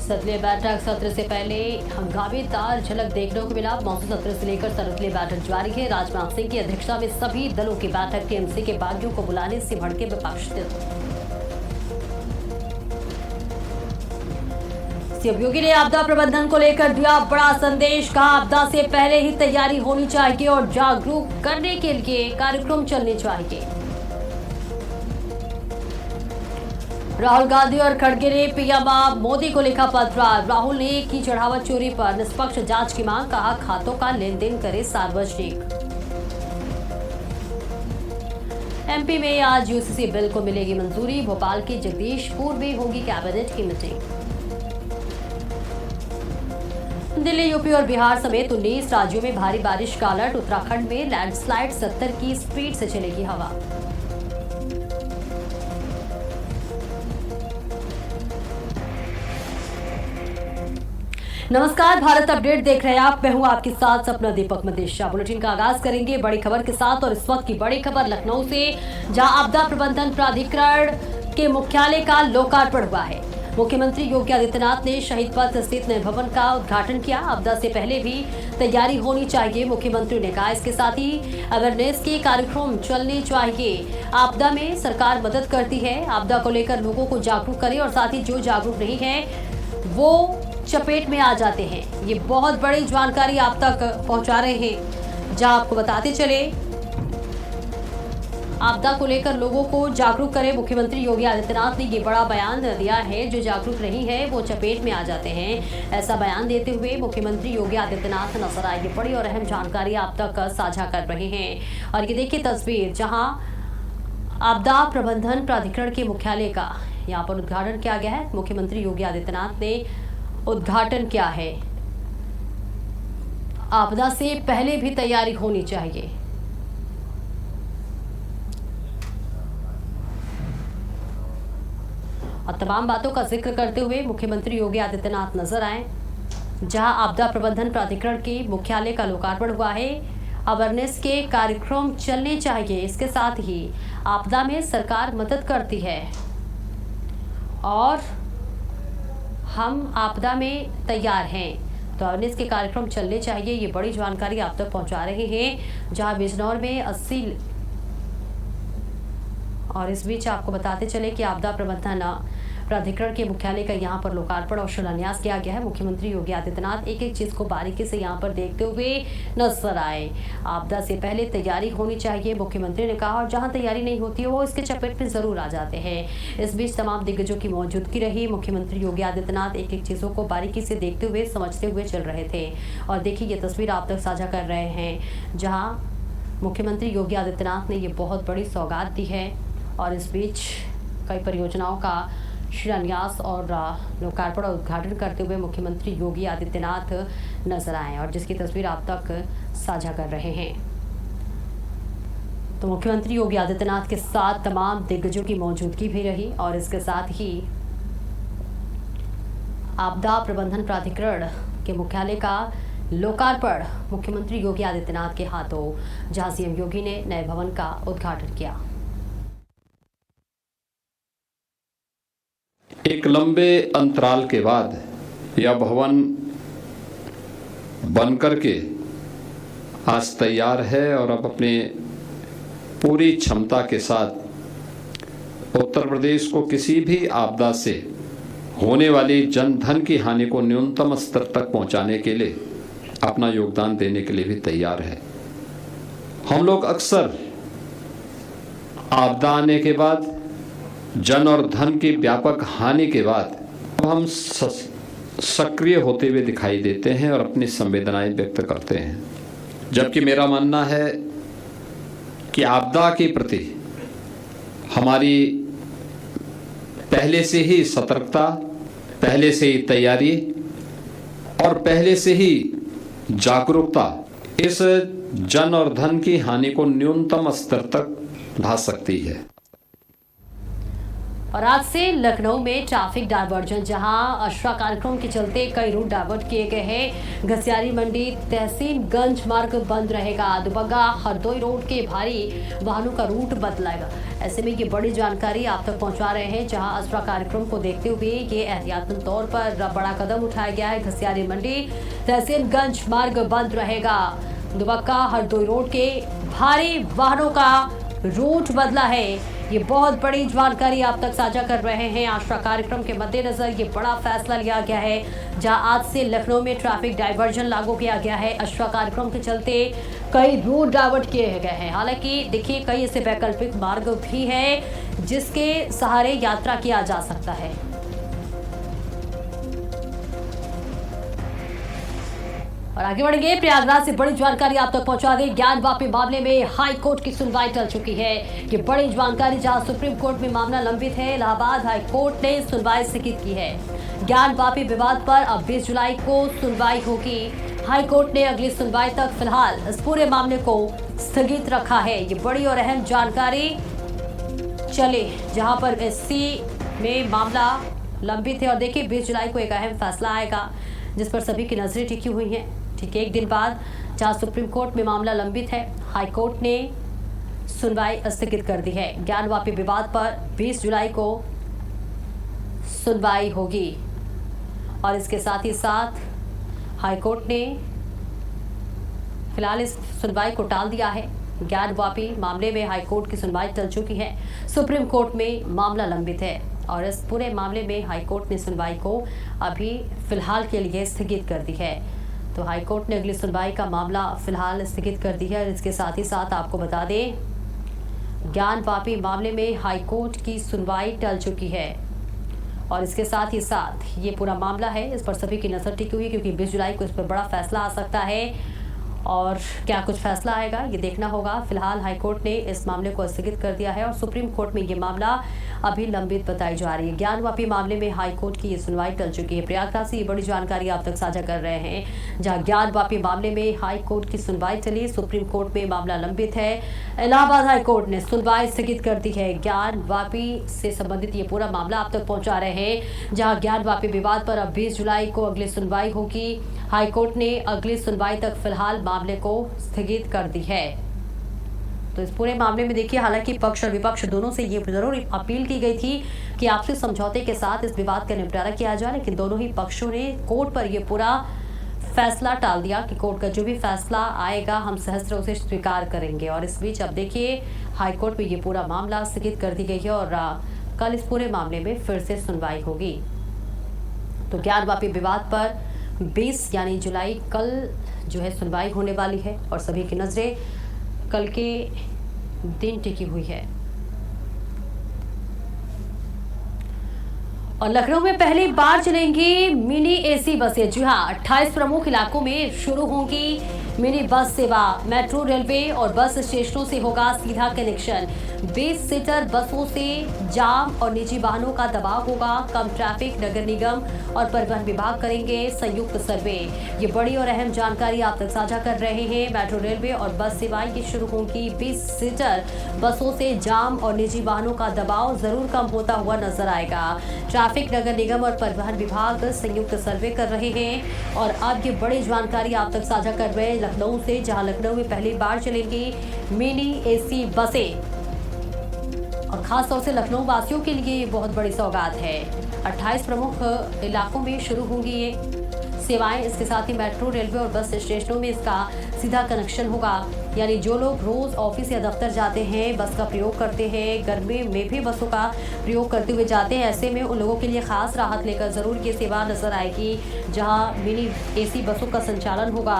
संसदीय बैठक सत्र से पहले हंगामेदार झलक देखने को मिला। मौसम सत्र से लेकर संसदीय बैठक जारी है। राजनाथ सिंह की अध्यक्षता में सभी दलों की बैठक, टीएमसी के बागियों को बुलाने से भड़के विपक्ष। सीएम योगी ने आपदा प्रबंधन को लेकर दिया बड़ा संदेश। कहा, आपदा से पहले ही तैयारी होनी चाहिए और जागरूक करने के लिए कार्यक्रम चलने चाहिए। राहुल गांधी और खड़गे ने पीएम मोदी को लिखा पत्र। राहुल ने की चढ़ावा चोरी पर निष्पक्ष जांच की मांग। कहा, खातों का लेन देन करे सार्वजनिक। एमपी में आज यूसीसी बिल को मिलेगी मंजूरी। भोपाल के जगदीशपुर में होगी कैबिनेट की मीटिंग। दिल्ली, यूपी और बिहार समेत 19 राज्यों में भारी बारिश का अलर्ट। उत्तराखंड में लैंडस्लाइड, 70 की स्पीड से चलेगी हवा। नमस्कार, भारत अपडेट देख रहे हैं आप। मैं हूं आपके साथ सपना दीपक मदेशिया। बुलेटिन का आगाज करेंगे बड़ी खबर के साथ और इस वक्त की बड़ी खबर लखनऊ से, जहां आपदा प्रबंधन प्राधिकरण के मुख्यालय का लोकार्पण हुआ है। मुख्यमंत्री योगी आदित्यनाथ ने शहीद पथ स्थित नए भवन का उद्घाटन किया। आपदा से पहले भी तैयारी होनी चाहिए, मुख्यमंत्री ने कहा। इसके साथ ही अवेयरनेस के कार्यक्रम चलने चाहिए। आपदा में सरकार मदद करती है। आपदा को लेकर लोगों को जागरूक करें और साथ ही जो जागरूक नहीं है वो चपेट में आ जाते हैं। ये बहुत बड़ी जानकारी आप तक पहुंचा रहे हैं, जहां आपको बताते चले आपदा को लेकर लोगों को जागरूक करें। मुख्यमंत्री योगी आदित्यनाथ ने ये बड़ा बयान दिया है। जो जागरूक नहीं है वो चपेट में आ जाते हैं, ऐसा बयान देते हुए मुख्यमंत्री योगी आदित्यनाथ नजर आए। ये बड़ी और अहम जानकारी आप तक साझा कर रहे हैं। और ये देखिए तस्वीर, जहां आपदा प्रबंधन प्राधिकरण के मुख्यालय का यहाँ पर उद्घाटन किया गया है। मुख्यमंत्री योगी आदित्यनाथ ने उद्घाटन किया है। आपदा से पहले भी तैयारी होनी चाहिए। और तमाम बातों का जिक्र करते हुए मुख्यमंत्री योगी आदित्यनाथ नजर आए, जहां आपदा प्रबंधन प्राधिकरण के मुख्यालय का लोकार्पण हुआ है। अवेयरनेस के कार्यक्रम चलने चाहिए। इसके साथ ही आपदा में सरकार मदद करती है और हम आपदा में तैयार हैं, तो अवेयरनेस के कार्यक्रम चलने चाहिए। ये बड़ी जानकारी आप तक पहुंचा रहे हैं, जहां बिजनौर में 80। और इस बीच आपको बताते चले कि आपदा प्रबंधन प्राधिकरण के मुख्यालय का यहाँ पर लोकार्पण और शिलान्यास किया गया है। मुख्यमंत्री योगी आदित्यनाथ एक एक चीज को बारीकी से यहाँ पर देखते हुए नजर आए। आपदा से पहले तैयारी होनी चाहिए, मुख्यमंत्री ने कहा। और जहाँ तैयारी नहीं होती है वो इसके चपेट में जरूर आ जाते हैं। इस बीच तमाम दिग्गजों की मौजूदगी रही। मुख्यमंत्री योगी आदित्यनाथ एक एक चीजों को बारीकी से देखते हुए, समझते हुए चल रहे थे। और देखिए ये तस्वीर आप तक साझा कर रहे हैं, जहाँ मुख्यमंत्री योगी आदित्यनाथ ने ये बहुत बड़ी सौगात दी है। और इस बीच कई परियोजनाओं का शिलान्यास और लोकार्पण और उद्घाटन करते हुए मुख्यमंत्री योगी आदित्यनाथ नजर आए, और जिसकी तस्वीर आप तक साझा कर रहे हैं। तो मुख्यमंत्री योगी आदित्यनाथ के साथ तमाम दिग्गजों की मौजूदगी भी रही। और इसके साथ ही आपदा प्रबंधन प्राधिकरण के मुख्यालय का लोकार्पण मुख्यमंत्री योगी आदित्यनाथ के हाथों, जहां सीएम योगी ने नए भवन का उद्घाटन किया। एक लंबे अंतराल के बाद यह भवन बनकर के आज तैयार है और अब अपने पूरी क्षमता के साथ उत्तर प्रदेश को किसी भी आपदा से होने वाली जन धन की हानि को न्यूनतम स्तर तक पहुंचाने के लिए अपना योगदान देने के लिए भी तैयार है। हम लोग अक्सर आपदा आने के बाद, जन और धन की व्यापक हानि के बाद हम सक्रिय होते हुए दिखाई देते हैं और अपनी संवेदनाएं व्यक्त करते हैं, जबकि मेरा मानना है कि आपदा के प्रति हमारी पहले से ही सतर्कता, पहले से ही तैयारी और पहले से ही जागरूकता इस जन और धन की हानि को न्यूनतम स्तर तक ला सकती है। और आज से लखनऊ में ट्रैफिक डायवर्जन, जहां अशरा कार्यक्रम के चलते कई रूट डाइवर्ट किए गए हैं। घसियारी मंडी तहसीनगंज मार्ग बंद रहेगा। दुबग्गा हरदोई रोड के भारी वाहनों का रूट बदलेगा। ऐसे में ये बड़ी जानकारी आप तक पहुंचा रहे हैं, जहां अशरा कार्यक्रम को देखते हुए ये एहतियातन तौर पर बड़ा कदम उठाया गया है। घसियारी मंडी तहसीनगंज मार्ग बंद रहेगा। दुबग्गा हरदोई रोड के भारी वाहनों का रूट बदला है। ये बहुत बड़ी जानकारी आप तक साझा कर रहे हैं। आशरा कार्यक्रम के मद्देनजर ये बड़ा फैसला लिया गया है, जहां आज से लखनऊ में ट्रैफिक डाइवर्जन लागू किया गया है। आशरा कार्यक्रम के चलते कई रूट डाइवर्ट किए गए हैं। हालांकि देखिए, कई ऐसे वैकल्पिक मार्ग भी है जिसके सहारे यात्रा किया जा सकता है। और आगे बढ़ेंगे, प्रयागराज से बड़ी जानकारी आप तक पहुंचा दें। ज्ञानवापी मामले में हाई कोर्ट की सुनवाई टल चुकी है। ये बड़ी जानकारी, जहां सुप्रीम कोर्ट में मामला लंबित है, इलाहाबाद हाई कोर्ट ने सुनवाई स्थगित की है। ज्ञानवापी विवाद पर अब 20 जुलाई को सुनवाई होगी। हाई कोर्ट ने अगली सुनवाई तक फिलहाल इस पूरे मामले को स्थगित रखा है। ये बड़ी और अहम जानकारी चले, जहां पर एससी में मामला लंबित है। और देखिए, 20 जुलाई को एक अहम फैसला आएगा जिस पर सभी की नजरें टिकी हुई हैं। ठीक एक दिन बाद, जहां सुप्रीम कोर्ट में मामला लंबित है, हाई कोर्ट ने सुनवाई स्थगित कर दी है। ज्ञानवापी विवाद पर 20 जुलाई को सुनवाई होगी। और इसके साथ ही साथ हाई कोर्ट ने फिलहाल इस सुनवाई को टाल दिया है। ज्ञानवापी मामले में हाई कोर्ट की सुनवाई टल चुकी है। सुप्रीम कोर्ट में मामला लंबित है और इस पूरे मामले में हाई कोर्ट ने सुनवाई को अभी फिलहाल के लिए स्थगित कर दी है। तो हाई कोर्ट ने अगली सुनवाई का मामला फिलहाल स्थगित कर दी है। और इसके साथ ही साथ आपको बता दें, ज्ञानवापी मामले में हाई कोर्ट की सुनवाई टल चुकी है। और इसके साथ ही साथ ये पूरा मामला है, इस पर सभी की नजर टिकी हुई है, क्योंकि 20 जुलाई को इस पर बड़ा फैसला आ सकता है। और क्या कुछ फैसला आएगा ये देखना होगा। फिलहाल हाई कोर्ट ने इस मामले को स्थगित कर दिया है और सुप्रीम कोर्ट में ये मामला अभी लंबित बताई जा रही है। ज्ञानवापी मामले में हाई कोर्ट की ये सुनवाई टल चुकी है। प्रयागराज से ये बड़ी जानकारी आप तक साझा कर रहे हैं, जहां ज्ञानवापी मामले में हाई कोर्ट की सुनवाई चली, सुप्रीम कोर्ट में मामला लंबित है। इलाहाबाद हाई कोर्ट ने सुनवाई स्थगित कर दी है। ज्ञानवापी से संबंधित ये पूरा मामला आप तक पहुंचा रहे हैं, जहां ज्ञानवापी विवाद पर अब 20 जुलाई को अगली सुनवाई होगी। हाई कोर्ट ने अगली सुनवाई तक फिलहाल मामले को स्थगित कर दी है। तो इस पूरे मामले में देखिए, हालांकि पक्ष और विपक्ष दोनों से ये जरूर अपील की गई थी कि आपसी समझौते के साथ इस विवाद का निपटारा किया जाए, लेकिन दोनों ही पक्षों ने कोर्ट पर यह पूरा फैसला टाल दिया कि कोर्ट का जो भी फैसला आएगा हम सहस्त्र उसे स्वीकार करेंगे। और इस बीच अब देखिए, हाईकोर्ट में ये पूरा मामला स्थगित कर दी गई है और कल इस पूरे मामले में फिर से सुनवाई होगी। तो ज्ञानवापी विवाद पर 20 यानी जुलाई कल जो है सुनवाई होने वाली है और सभी की नजरें कल के दिन टिकी हुई है। और लखनऊ में पहली बार चलेंगी मिनी एसी बसें। जी हाँ, 28 प्रमुख इलाकों में शुरू होंगी मिनी बस सेवा। मेट्रो, रेलवे और बस स्टेशनों से होगा सीधा कनेक्शन। 20 सीटर बसों से जाम और निजी वाहनों का दबाव होगा कम। ट्रैफिक, नगर निगम और परिवहन विभाग करेंगे संयुक्त सर्वे। ये बड़ी और अहम जानकारी आप तक साझा कर रहे हैं। मेट्रो, रेलवे और बस सेवाएं की शुरू होंगी। 20 सीटर बसों से जाम और निजी वाहनों का दबाव जरूर कम होता हुआ नजर आएगा। ट्रैफिक, नगर निगम और परिवहन विभाग संयुक्त सर्वे कर रहे हैं। और अब ये बड़ी जानकारी आप तक साझा कर रहे हैं लखनऊ से, जहां लखनऊ में पहली बार चलेंगी मिनी एसी बसें। और खास तौर से लखनऊ वासियों के लिए ये बहुत बड़ी सौगात है। 28 प्रमुख इलाकों में शुरू होंगी ये सेवाएं। इसके साथ ही मेट्रो, रेलवे और बस स्टेशनों में इसका सीधा कनेक्शन होगा। यानी जो लोग रोज ऑफिस या दफ्तर जाते हैं, बस का प्रयोग करते हैं, गर्मी में भी बसों का प्रयोग करते हुए जाते हैं, ऐसे में उन लोगों के लिए खास राहत लेकर जरूर ये सेवा नजर आएगी, जहां मिनी एसी बसों का संचालन होगा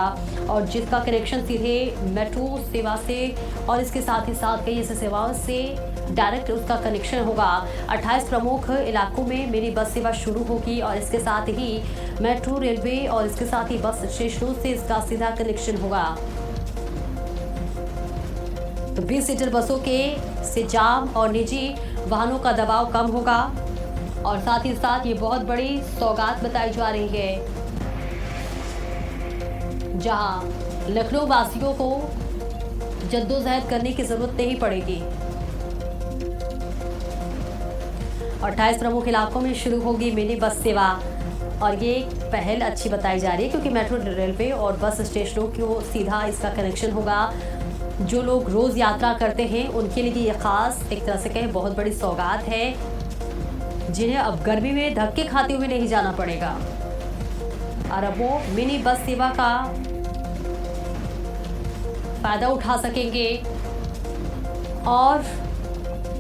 और जिसका कनेक्शन सीधे मेट्रो सेवा से और इसके साथ ही साथ कई ऐसी सेवाओं से डायरेक्ट उसका कनेक्शन होगा। 28 प्रमुख इलाकों में मिनी बस सेवा शुरू होगी और इसके साथ ही मेट्रो, रेलवे और इसके साथ ही बस स्टेशनों से इसका सीधा कनेक्शन होगा। तो 20 सीटर बसों के से जाम और निजी वाहनों का दबाव कम होगा और साथ ही साथ ये बहुत बड़ी सौगात बताई जा रही है, जहां लखनऊ वासियों को जद्दोजहद करने की जरूरत नहीं पड़ेगी। 28 प्रमुख इलाकों में शुरू होगी मिनी बस सेवा और ये पहल अच्छी बताई जा रही है क्योंकि मेट्रो, रेलवे और बस स्टेशनों को सीधा इसका कनेक्शन होगा। जो लोग रोज यात्रा करते हैं उनके लिए ये खास एक तरह से कहें बहुत बड़ी सौगात है, जिन्हें अब गर्मी में धक्के खाते हुए नहीं जाना पड़ेगा और अब वो मिनी बस सेवा का फायदा उठा सकेंगे और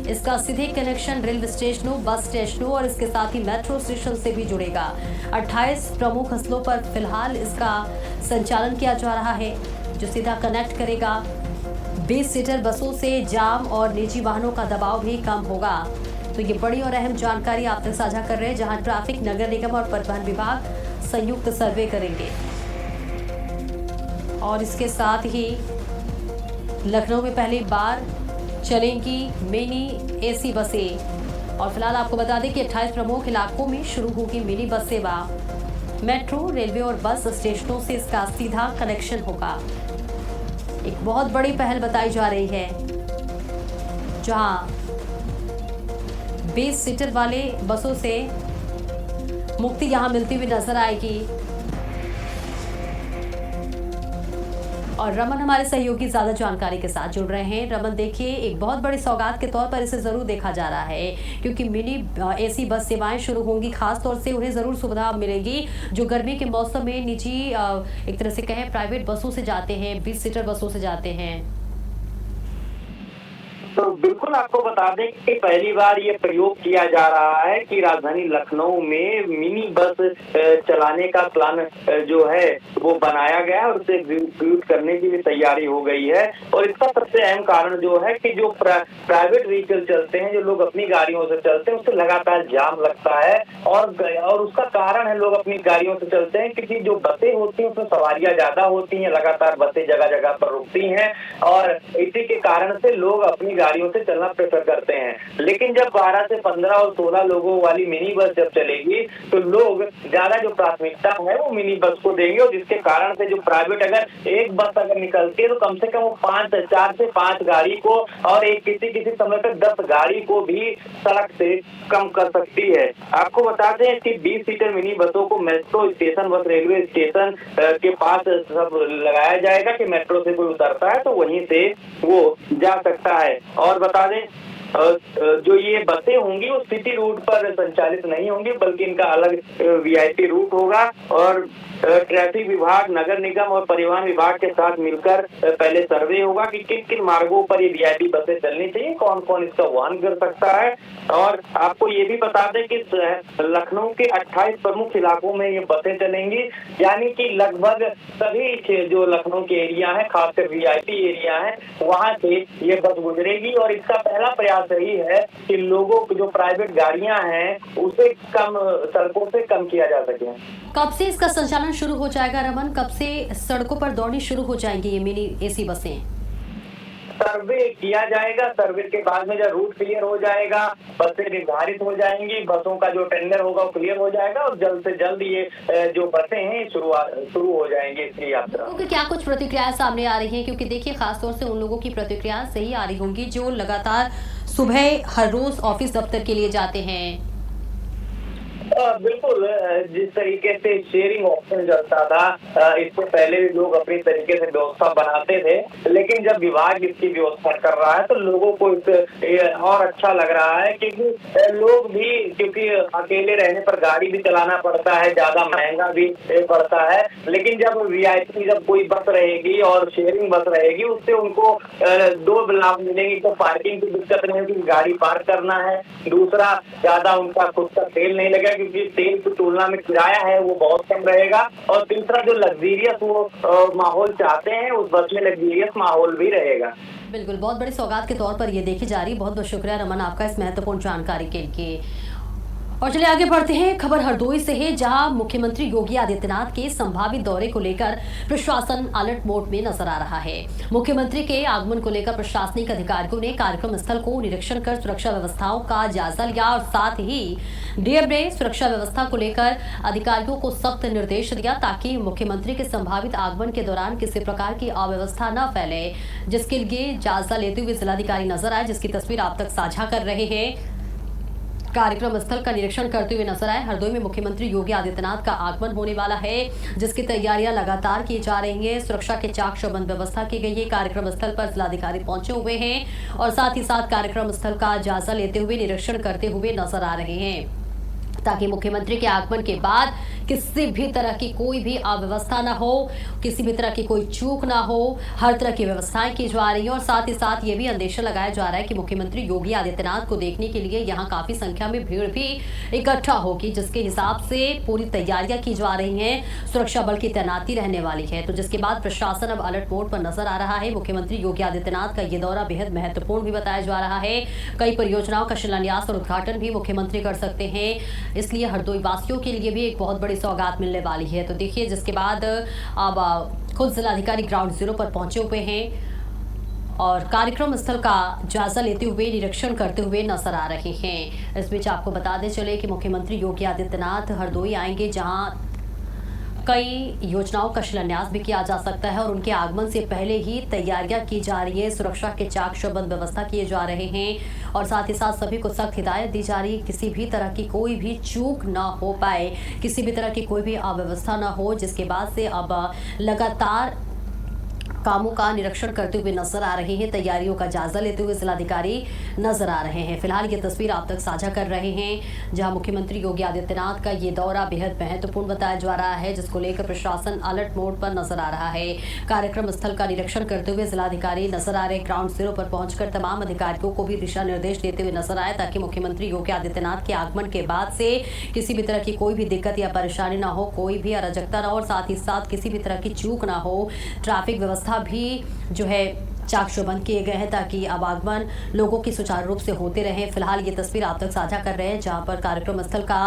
इसका सीधे कनेक्शन रेलवे स्टेशनों, बस स्टेशनों और इसके साथ ही मेट्रो स्टेशन से भी जुड़ेगा। 28 प्रमुख स्थलों पर फिलहाल इसका संचालन किया जा रहा है, जो सीधा कनेक्ट करेगा। 20 सीटर बसों से जाम और निजी वाहनों का दबाव भी कम होगा। तो ये बड़ी और अहम जानकारी आप तक साझा कर रहे हैं, जहां ट्रैफिक, नगर निगम और परिवहन विभाग संयुक्त सर्वे करेंगे और इसके साथ ही लखनऊ में पहली बार चलेंगी मिनी एसी बसें। और फिलहाल आपको बता दें कि 28 प्रमुख इलाकों में शुरू होगी मिनी बस सेवा। मेट्रो, रेलवे और बस स्टेशनों से इसका सीधा कनेक्शन होगा। एक बहुत बड़ी पहल बताई जा रही है, जहां 20 सीटर वाले बसों से मुक्ति यहां मिलती हुई नजर आएगी। और रमन हमारे सहयोगी ज्यादा जानकारी के साथ जुड़ रहे हैं। रमन, देखिए, एक बहुत बड़ी सौगात के तौर पर इसे जरूर देखा जा रहा है क्योंकि मिनी एसी बस सेवाएं शुरू होंगी। खास तौर से उन्हें जरूर सुविधा मिलेगी जो गर्मी के मौसम में निजी एक तरह से कहें प्राइवेट बसों से जाते हैं, 20 सीटर बसों से जाते हैं। तो बिल्कुल आपको बता दें कि पहली बार ये प्रयोग किया जा रहा है कि राजधानी लखनऊ में मिनी बस चलाने का प्लान जो है वो बनाया गया है और उसे एग्जीक्यूट करने की भी तैयारी हो गई है। और इसका सबसे अहम कारण जो है कि जो प्राइवेट व्हीकल चलते हैं, जो लोग अपनी गाड़ियों से चलते हैं, उससे लगातार जाम लगता है और उसका कारण है लोग अपनी गाड़ियों से चलते हैं क्योंकि जो बसें होती हैं उसमें सवारियां ज्यादा होती हैं, लगातार बसें जगह जगह पर रुकती हैं और इसी के कारण से लोग अपनी गाड़ियों से चलना प्रेफर करते हैं। लेकिन जब 12 से 15 और 16 लोगों वाली मिनी बस जब चलेगी तो लोग ज्यादा जो प्राथमिकता है वो मिनी बस को देंगे और जिसके कारण से जो प्राइवेट अगर एक बस अगर निकलती है तो कम से कम वो 4 से 5 गाड़ी को और एक किसी समय पर 10 गाड़ी को भी सड़क से कम कर सकती है। आपको बता दें कि 20 सीटर मिनी बसों को मेट्रो स्टेशन, बस रेलवे स्टेशन के पास सब लगाया जाएगा कि मेट्रो से कोई उतरता है तो वहीं से वो जा सकता है। और बता दें जो ये बसें होंगी वो सिटी रूट पर संचालित नहीं होंगी बल्कि इनका अलग वीआईपी रूट होगा और ट्रैफिक विभाग, नगर निगम और परिवहन विभाग के साथ मिलकर पहले सर्वे होगा कि किन किन मार्गों पर ये वीआईपी बसें चलनी चाहिए, कौन कौन इसका वहन कर सकता है। और आपको ये भी बता दें कि लखनऊ के 28 प्रमुख इलाकों में ये बसें चलेंगी, यानी कि लगभग सभी जो लखनऊ के एरिया है, खासकर वीआईपी एरिया है, वहाँ से ये बस गुजरेगी। और इसका पहला प्रयास यही है कि लोगों की जो प्राइवेट गाड़ियां हैं उसे कम, सड़कों से कम किया जा सके। कब से इसका संचालन शुरू हो जाएगा रमन? कब से सड़कों पर दौड़नी शुरू हो जाएंगी ये मिनी एसी बसें? सर्वे किया जाएगा, सर्वे के बाद में जब रूट क्लियर हो जाएगा, बसें निर्धारित हो जाएंगी, बसों का जो टेंडर होगा वो क्लियर हो जाएगा और जल्द से जल्द ये जो बसें हैं शुरू हो जाएंगी इसकी यात्रा। क्योंकि क्या कुछ प्रतिक्रियाएं सामने आ रही हैं? क्योंकि देखिए, खासतौर से उन लोगों की प्रतिक्रियाएं सही आ रही होंगी जो लगातार सुबह हर रोज ऑफिस दफ्तर के लिए जाते हैं। बिल्कुल, जिस तरीके से शेयरिंग ऑप्शन चलता था इससे पहले भी लोग अपनी तरीके से व्यवस्था बनाते थे, लेकिन जब विभाग इसकी व्यवस्था कर रहा है तो लोगों को और अच्छा लग रहा है क्योंकि लोग भी, क्योंकि अकेले रहने पर गाड़ी भी चलाना पड़ता है, ज्यादा महंगा भी पड़ता है। लेकिन जब वीआईपी जब कोई बस रहेगी और शेयरिंग बस रहेगी उससे उनको 2 लाभ मिलेंगे। तो पार्किंग की दिक्कत नहीं होगी, गाड़ी पार्क करना है, दूसरा ज्यादा उनका खुद का तेल नहीं लगेगा क्योंकि तेल की तुलना में किराया है वो बहुत कम रहेगा, और तीसरा जो लग्जरियस वो माहौल चाहते हैं उस बस में लग्जरियस माहौल भी रहेगा। बिल्कुल, बहुत बड़ी सौगात के तौर पर ये देखी जा रही है। बहुत बहुत शुक्रिया रमन आपका इस महत्वपूर्ण जानकारी के लिए। और चलिए आगे बढ़ते हैं। खबर हरदोई से है, जहां मुख्यमंत्री योगी आदित्यनाथ के संभावित दौरे को लेकर प्रशासन अलर्ट मोड में नजर आ रहा है। मुख्यमंत्री के आगमन को लेकर प्रशासनिक अधिकारियों ने कार्यक्रम स्थल को निरीक्षण कर सुरक्षा व्यवस्थाओं का जायजा लिया और साथ ही डीएम ने सुरक्षा व्यवस्था को लेकर अधिकारियों को सख्त निर्देश दिया ताकि मुख्यमंत्री के संभावित आगमन के दौरान किसी प्रकार की अव्यवस्था न फैले, जिसके लिए जायजा लेते हुए जिलाधिकारी नजर आए, जिसकी तस्वीर आप तक साझा कर रहे हैं। कार्यक्रम स्थल का निरीक्षण करते हुए नजर आए। हरदोई में मुख्यमंत्री योगी आदित्यनाथ का आगमन होने वाला है, जिसकी तैयारियां लगातार की जा रही हैं। सुरक्षा के चाक चौबंद व्यवस्था की गई है। कार्यक्रम स्थल पर जिलाधिकारी पहुंचे हुए हैं और साथ ही साथ कार्यक्रम स्थल का जायजा लेते हुए निरीक्षण करते हुए नजर आ रहे हैं, ताकि मुख्यमंत्री के आगमन के बाद किसी भी तरह की कोई भी अव्यवस्था ना हो, किसी भी तरह की कोई चूक ना हो। हर तरह की व्यवस्थाएं की जा रही हैं और साथ ही साथ ये भी अंदेशा लगाया जा रहा है कि मुख्यमंत्री योगी आदित्यनाथ को देखने के लिए यहाँ काफी संख्या में भीड़ भी इकट्ठा होगी, जिसके हिसाब से पूरी तैयारियां की जा रही हैं। सुरक्षा बल की तैनाती रहने वाली है, तो जिसके बाद प्रशासन अब अलर्ट मोड पर नजर आ रहा है। मुख्यमंत्री योगी आदित्यनाथ का ये दौरा बेहद महत्वपूर्ण भी बताया जा रहा है। कई परियोजनाओं का शिलान्यास और उद्घाटन भी मुख्यमंत्री कर सकते हैं, इसलिए हरदोई वासियों के लिए भी एक बहुत बड़ी सौगात मिलने वाली है। तो देखिए, जिसके बाद अब खुद जिलाधिकारी ग्राउंड जीरो पर पहुंचे हुए हैं और कार्यक्रम स्थल का जायजा लेते हुए निरीक्षण करते हुए नजर आ रहे हैं। इस बीच आपको बताते चले कि मुख्यमंत्री योगी आदित्यनाथ हरदोई आएंगे, जहां कई योजनाओं का शिलान्यास भी किया जा सकता है और उनके आगमन से पहले ही तैयारियां की जा रही है। सुरक्षा के चाक चौबंद व्यवस्था किए जा रहे हैं और साथ ही साथ सभी को सख्त हिदायत दी जा रही है, किसी भी तरह की कोई भी चूक ना हो पाए, किसी भी तरह की कोई भी अव्यवस्था ना हो। जिसके बाद से अब लगातार कामों का निरीक्षण करते हुए नजर आ रहे हैं, तैयारियों का जायजा लेते हुए जिलाधिकारी नजर आ रहे हैं। फिलहाल ये तस्वीर आप तक साझा कर रहे हैं, जहां मुख्यमंत्री योगी आदित्यनाथ का ये दौरा बेहद महत्वपूर्ण बताया जा रहा है, जिसको लेकर प्रशासन अलर्ट मोड पर नजर आ रहा है। कार्यक्रम स्थल का निरीक्षण करते हुए जिलाधिकारी नजर आ रहे, ग्राउंड जीरो पर पहुंचकर तमाम अधिकारियों को भी दिशा निर्देश देते हुए नजर आए, ताकि मुख्यमंत्री योगी आदित्यनाथ के आगमन के बाद से किसी भी तरह की कोई भी दिक्कत या परेशानी ना हो, कोई भी अराजकता ना हो और साथ ही साथ किसी भी तरह की चूक ना हो। ट्रैफिक व्यवस्था भी जो है चाक चौबंद किए गए हैं, ताकि अब आगमन लोगों की सुचारू रूप से होते रहे। फिलहाल ये तस्वीर आप तक साझा कर रहे हैं, जहां पर कार्यक्रम स्थल का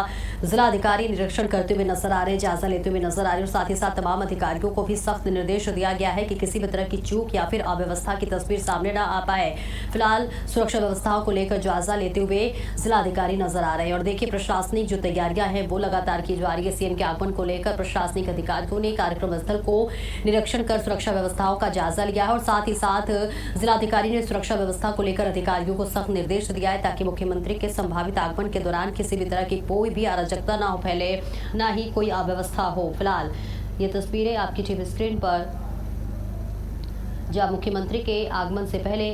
जिलाधिकारी निरीक्षण करते हुए नजर आ रहे हैं, जायजा लेते हुए नजर आ रहे हैं और साथ ही साथ तमाम अधिकारियों को भी सख्त निर्देश दिया गया है कि किसी भी तरह की चूक या फिर अव्यवस्था की तस्वीर सामने ना आ पाए। फिलहाल सुरक्षा व्यवस्थाओं को लेकर जायजा लेते हुए जिलाधिकारी नजर आ रहे हैं और देखिए, प्रशासनिक जो तैयारियां हैं वो लगातार की जा रही है। सीएम के आगमन को लेकर प्रशासनिक अधिकारियों ने कार्यक्रम स्थल को निरीक्षण कर सुरक्षा व्यवस्थाओं का जायजा लिया है और साथ ही साथ जिलाधिकारी ने सुरक्षा व्यवस्था को लेकर अधिकारियों को सख्त निर्देश दिया है, ताकि मुख्यमंत्री के संभावित आगमन के दौरान किसी भी तरह की कोई भी अराजकता ना हो फैले, ना ही कोई अव्यवस्था हो। फिलहाल ये तस्वीरें आपकी टीवी स्क्रीन पर, जहां मुख्यमंत्री के आगमन से पहले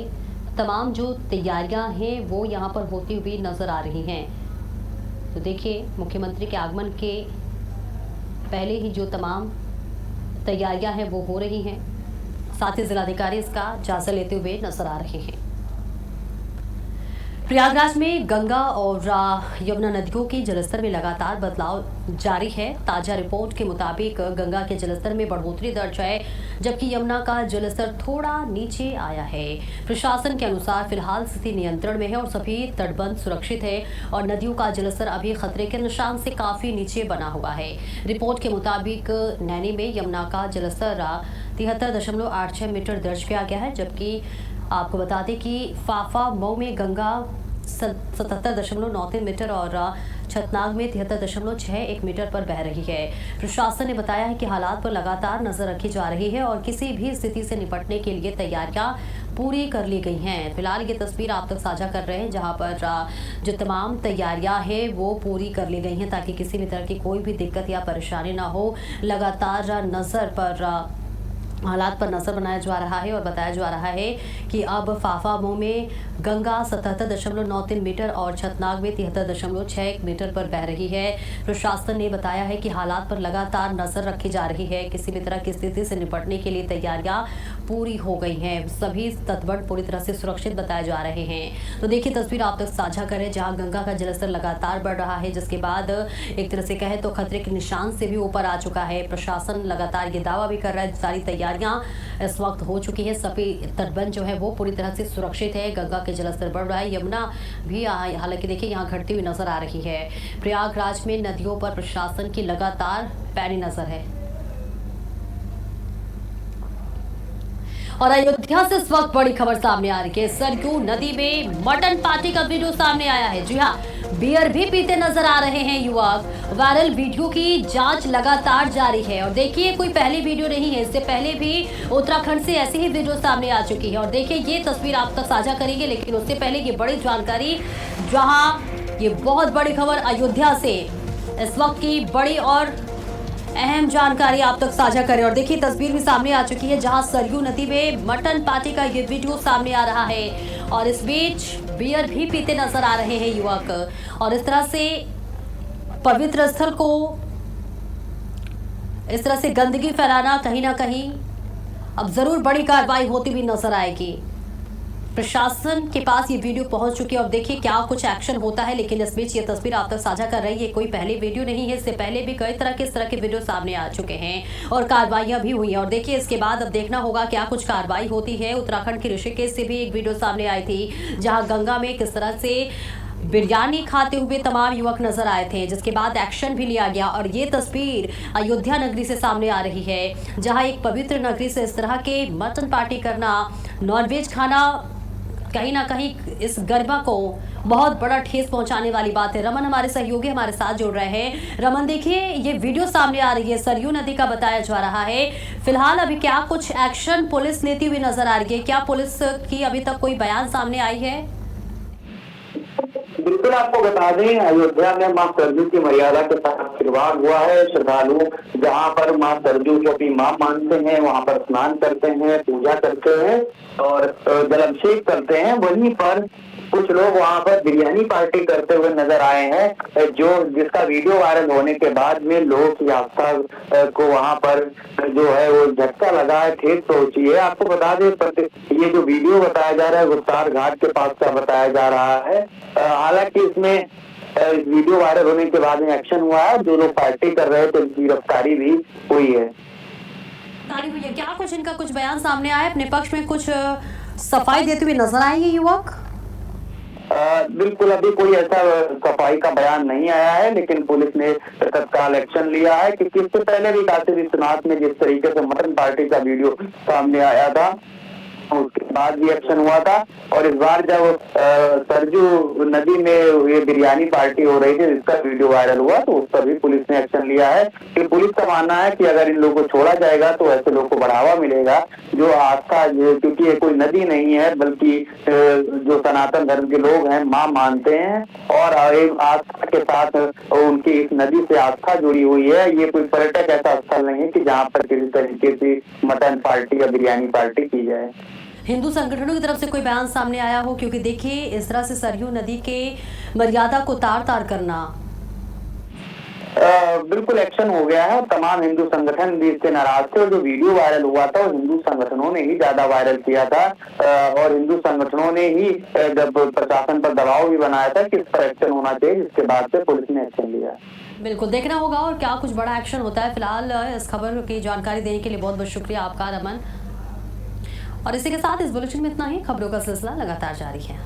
तमाम जो तैयारियां हैं वो यहां पर होती हुई नजर आ रही हैं। तो देखिए, मुख्यमंत्री के आगमन के पहले ही जो तमाम तैयारियां हैं वो हो रही हैं, साथ ही जिलाधिकारी इसका जायजा लेते हुए नजर आ रहे हैं। प्रयागराज में गंगा और यमुना नदियों की जलस्तर में लगातार बदलाव जारी है। ताजा रिपोर्ट के मुताबिक गंगा के जलस्तर में बढ़ोतरी दर्ज है, जबकि यमुना का जलस्तर थोड़ा नीचे आया है। प्रशासन के अनुसार फिलहाल स्थिति नियंत्रण में है और सभी तटबंध सुरक्षित है और नदियों का जलस्तर अभी खतरे के निशान से काफी नीचे बना हुआ है। रिपोर्ट के मुताबिक नैनी में यमुना का जलस्तर 73.86 मीटर दर्ज किया गया है, जबकि आपको बता दें कि फाफा मऊ में गंगा 77.93 मीटर और छतनाग में 73.61 मीटर पर बह रही है। प्रशासन ने बताया है कि हालात पर लगातार नजर रखी जा रही है और किसी भी स्थिति से निपटने के लिए तैयारियां पूरी कर ली गई हैं। फिलहाल ये तस्वीर आप तक साझा कर रहे हैं, जहां पर जो तमाम तैयारियां हैं वो पूरी कर ली गई हैं, ताकि किसी भी तरह की कोई भी दिक्कत या परेशानी ना हो। लगातार नजर पर हालात पर नजर बनाया जा रहा है और बताया जा रहा है कि अब फाफा मऊ में गंगा 77.93 मीटर और छतनाग में 73.61 मीटर पर बह रही है। प्रशासन ने बताया है कि हालात पर लगातार नजर रखी जा रही है, किसी भी तरह की स्थिति से निपटने के लिए तैयारियां पूरी हो गई हैं। सभी तटबंध पूरी तरह से सुरक्षित बताए जा रहे हैं। तो देखिए, तस्वीर आप तक साझा करें, जहां गंगा का जलस्तर लगातार बढ़ रहा है, जिसके बाद एक तरह से कहे तो खतरे के निशान से भी ऊपर आ चुका है। प्रशासन लगातार ये दावा भी कर रहा है, सारी तैयारियां इस वक्त हो चुकी है, सभी तटबंध जो है वो पूरी तरह से सुरक्षित है। गंगा के जलस्तर बढ़ रहा है, यमुना भी हालांकि देखिए यहाँ घटती हुई नजर आ रही है। प्रयागराज में नदियों पर प्रशासन की लगातार पैनी नजर है। और अयोध्या से इस वक्त बड़ी खबर सामने आ रही है। सरयू नदी में मटन पार्टी का वीडियो सामने आया है। जी हाँ, बियर भी पीते नजर आ रहे हैं युवक। वायरल वीडियो की जांच लगातार जारी है और देखिए, कोई पहली वीडियो नहीं है, इससे पहले भी उत्तराखंड से ऐसी ही वीडियो सामने आ चुकी है। और देखिए, ये तस्वीर आप तक साझा करेंगे, लेकिन उससे पहले ये बड़ी जानकारी, जहां ये बहुत बड़ी खबर अयोध्या से इस वक्त की बड़ी और अहम जानकारी आप तक साझा करें। और देखिए तस्वीर भी सामने आ चुकी है जहां सरयू नदी में मटन पार्टी का ये वीडियो सामने आ रहा है और इस बीच बियर भी पीते नजर आ रहे हैं युवक। और इस तरह से पवित्र स्थल को इस तरह से गंदगी फैलाना कहीं ना कहीं अब जरूर बड़ी कार्रवाई होती हुई नजर आएगी। प्रशासन के पास ये वीडियो पहुंच चुकी है और देखिए क्या कुछ एक्शन होता है। लेकिन इस बीच ये तस्वीर आप तक साझा कर रही है, कोई पहले वीडियो नहीं है, इससे पहले भी कई तरह के इस तरह के वीडियो सामने आ चुके हैं और कार्रवाइयां भी हुई हैं। और देखिए इसके बाद अब देखना होगा क्या कुछ कार्रवाई होती है। उत्तराखंड के ऋषिकेश से भी एक वीडियो सामने आई थी जहाँ गंगा में किस तरह से बिरयानी खाते हुए तमाम युवक नजर आए थे, जिसके बाद एक्शन भी लिया गया। और ये तस्वीर अयोध्या नगरी से सामने आ रही है जहां एक पवित्र नगरी से इस तरह के मटन पार्टी करना, नॉनवेज खाना कहीं ना कहीं इस गरिमा को बहुत बड़ा ठेस पहुंचाने वाली बात है। रमन हमारे सहयोगी हमारे साथ जुड़ रहे हैं। रमन देखिए ये वीडियो सामने आ रही है, सरयू नदी का बताया जा रहा है। फिलहाल अभी क्या कुछ एक्शन पुलिस लेती हुई नजर आ रही है? क्या पुलिस की अभी तक कोई बयान सामने आई है? बिल्कुल आपको बता दें, अयोध्या में मां सरयू की मर्यादा के साथ आशीर्वाद हुआ है। श्रद्धालु जहां पर मां सरयू को अपनी मां मानते हैं वहां पर स्नान करते हैं, पूजा करते हैं और जलाभिषेक करते हैं। वहीं पर कुछ लोग वहां पर बिरयानी पार्टी करते हुए नजर आए हैं, जिसका वीडियो वायरल होने के बाद में लोगों की आस्था को वहां पर जो है वो झटका लगा है, ठेस पहुंची है। आपको बता दें ये जो वीडियो बताया जा रहा है गुप्तार घाट के पास का बताया जा रहा है। हालांकि इसमें इस वीडियो वायरल होने के बाद में एक्शन हुआ है, जो लोग पार्टी कर रहे थे उनकी गिरफ्तारी भी हुई है। क्या कुछ इनका कुछ बयान सामने आया, अपने पक्ष में कुछ सफाई देते हुए नजर आएंगे युवक? बिल्कुल अभी कोई ऐसा सफाई का बयान नहीं आया है, लेकिन पुलिस ने तत्काल एक्शन लिया है क्योंकि इससे पहले भी काशी विश्वनाथ में जिस तरीके से मटन पार्टी का वीडियो सामने आया था उसके बाद भी एक्शन हुआ था। और इस बार जब सरयू नदी में ये बिरयानी पार्टी हो रही थी जिसका वीडियो वायरल हुआ तो उस पर भी पुलिस ने एक्शन लिया है। कि पुलिस का मानना है कि अगर इन लोगों को छोड़ा जाएगा तो ऐसे लोगों को बढ़ावा मिलेगा जो आस्था, क्योंकि ये कोई नदी नहीं है बल्कि जो सनातन धर्म के लोग हैं मां मानते हैं और एक आस्था के साथ उनकी इस नदी से आस्था जुड़ी हुई है। ये कोई पर्यटक ऐसा स्थल नहीं है कि जहाँ पर किसी तरीके से मटन पार्टी या बिरयानी पार्टी की जाए। हिंदू संगठनों की तरफ से कोई बयान सामने आया हो? क्योंकि देखिए इस तरह से सरयू नदी के मर्यादा को तार तार करना बिल्कुल एक्शन हो गया है। तमाम हिंदू संगठन भी इससे नाराज थे और जो वीडियो वायरल हुआ था वो हिंदू संगठनों ने ही ज्यादा वायरल किया था और हिंदू संगठनों ने ही जब प्रशासन पर दबाव भी बनाया था कि इस पर एक्शन होना चाहिए, जिसके बाद से पुलिस ने एक्शन लिया। बिल्कुल देखना होगा और क्या कुछ बड़ा एक्शन होता है। फिलहाल इस खबर की जानकारी देने के लिए बहुत बहुत शुक्रिया आपका रमन। और इसी के साथ इस बुलेटिन में इतना ही। खबरों का सिलसिला लगातार जारी है।